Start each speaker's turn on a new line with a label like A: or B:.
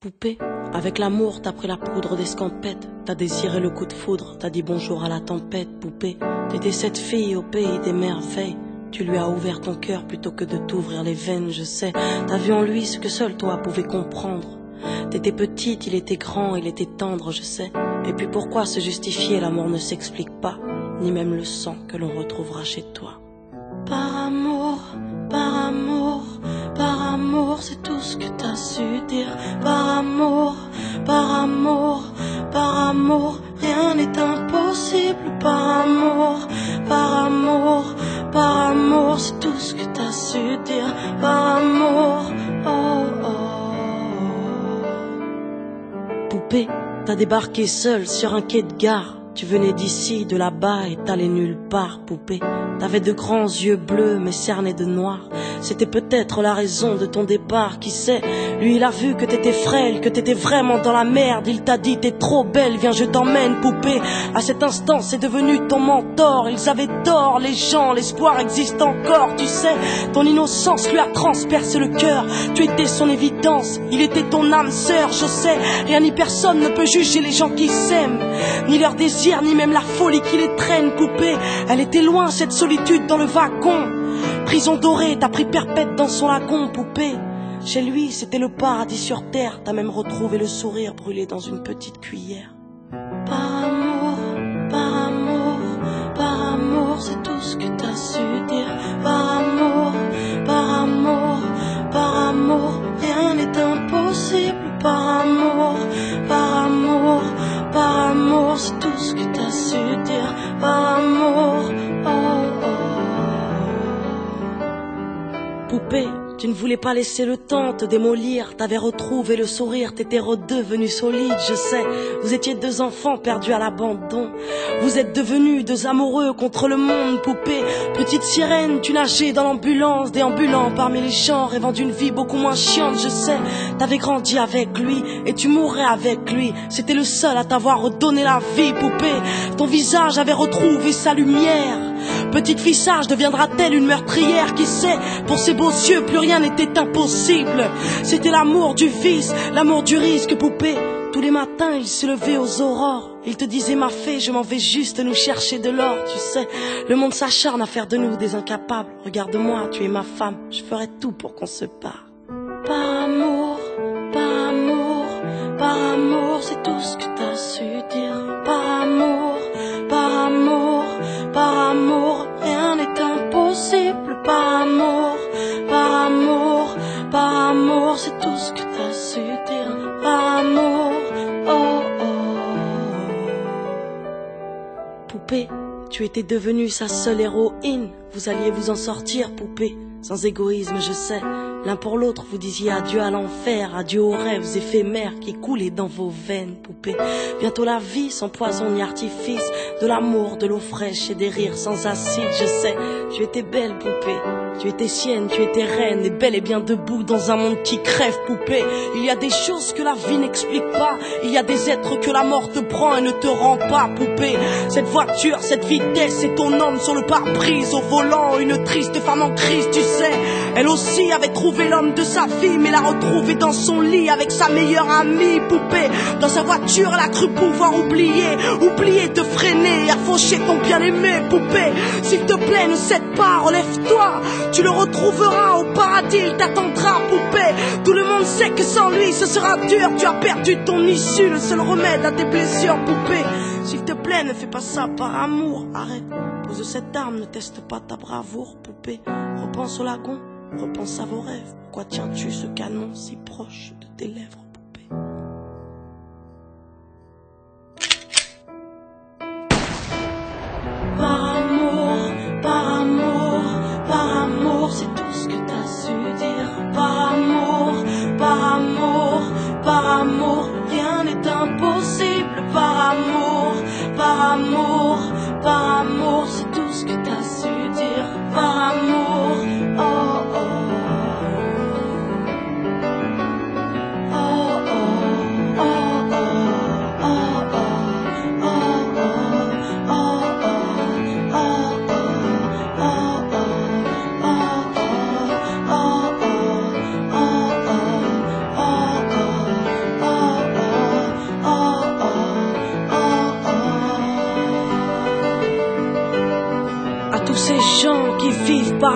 A: Poupée, avec l'amour t'as pris la poudre d'escampette, t'as désiré le coup de foudre, t'as dit bonjour à la tempête. Poupée, t'étais cette fille au pays des merveilles, tu lui as ouvert ton cœur plutôt que de t'ouvrir les veines. Je sais, t'as vu en lui ce que seul toi pouvais comprendre. T'étais petite, il était grand, il était tendre, je sais. Et puis pourquoi se justifier, l'amour ne s'explique pas, ni même le sang que l'on retrouvera chez toi. Par amour, c'est tout ce que t'as su dire. Par amour, rien n'est impossible. Par amour, c'est tout ce que t'as su dire. Par amour, oh oh. Poupée, t'as débarqué seule sur un quai de gare. Tu venais d'ici, de là-bas et t'allais nulle part. Poupée, t'avais de grands yeux bleus mais cernés de noir. C'était peut-être la raison de ton départ, qui sait. Lui il a vu que t'étais frêle, que t'étais vraiment dans la merde. Il t'a dit t'es trop belle, viens je t'emmène. Poupée, à cet instant c'est devenu ton mentor. Ils avaient tort les gens, l'espoir existe encore. Tu sais, ton innocence lui a transpercé le cœur. Tu étais son évidence, il était ton âme sœur. Je sais, rien ni personne ne peut juger les gens qui s'aiment, ni leur désir, ni même la folie qui les traîne. Poupée, elle était loin cette solitude dans le wagon. Prison dorée, t'as pris perpète dans son lagon. Poupée, chez lui c'était le paradis sur terre. T'as même retrouvé le sourire brûlé dans une petite cuillère. Par amour, c'est tout ce que t'as su dire. Par amour, rien n'est impossible. Par amour, c'est tout ce que t'as su dire. Par amour, oh oh. Poupée, tu ne voulais pas laisser le temps te démolir. T'avais retrouvé le sourire, t'étais redevenu solide. Je sais, vous étiez deux enfants perdus à l'abandon. Vous êtes devenus deux amoureux contre le monde. Poupée, petite sirène, tu nageais dans l'ambulance, déambulant parmi les champs, rêvant d'une vie beaucoup moins chiante. Je sais, t'avais grandi avec lui et tu mourrais avec lui. C'était le seul à t'avoir redonné la vie. Poupée, ton visage avait retrouvé sa lumière. Petite fille sage deviendra-t-elle une meurtrière? Qui sait, pour ses beaux yeux plus rien n'était impossible. C'était l'amour du vice, l'amour du risque. Poupée, tous les matins il se levait aux aurores. Il te disait ma fée, je m'en vais juste nous chercher de l'or. Tu sais, le monde s'acharne à faire de nous des incapables. Regarde-moi, tu es ma femme, je ferai tout pour qu'on se parle. Par amour, c'est tout ce que t'as su dire. Par amour, rien n'est impossible. Par amour, c'est tout ce que t'as su dire. Par amour, oh oh. Poupée, tu étais devenue sa seule héroïne. Vous alliez vous en sortir, poupée, sans égoïsme, je sais. L'un pour l'autre, vous disiez adieu à l'enfer, adieu aux rêves éphémères qui coulaient dans vos veines. Poupée, bientôt la vie sans poison ni artifice, de l'amour, de l'eau fraîche et des rires sans acide. Je sais, tu étais belle, poupée, tu étais sienne, tu étais reine, et bel et bien debout dans un monde qui crève. Poupée, il y a des choses que la vie n'explique pas, il y a des êtres que la mort te prend et ne te rend pas. Poupée, cette voiture, cette vitesse, c'est ton homme sur le pare-brise, au volant, une triste femme en crise. Tu sais, elle aussi avait trouvé l'homme de sa vie, mais l'a retrouvé dans son lit avec sa meilleure amie. Poupée, dans sa voiture, elle a cru pouvoir oublier de freiner, à faucher ton bien-aimé. Poupée, s'il te plaît, ne cède pas, relève-toi, tu le retrouveras au paradis, il t'attendra. Poupée, tout le monde sait que sans lui ce sera dur, tu as perdu ton issue, le seul remède à tes blessures. Poupée, s'il te plaît, ne fais pas ça par amour, arrête, pose cette arme, ne teste pas ta bravoure. Poupée, repense au lagon, repense à vos rêves. Pourquoi tiens-tu ce canon si proche de tes lèvres, poupée? Par amour, c'est tout ce que t'as su dire. Par amour, rien n'est impossible. Par amour, c'est tout ce que t'as su dire. Par amour, oh oh. ces gens qui vivent par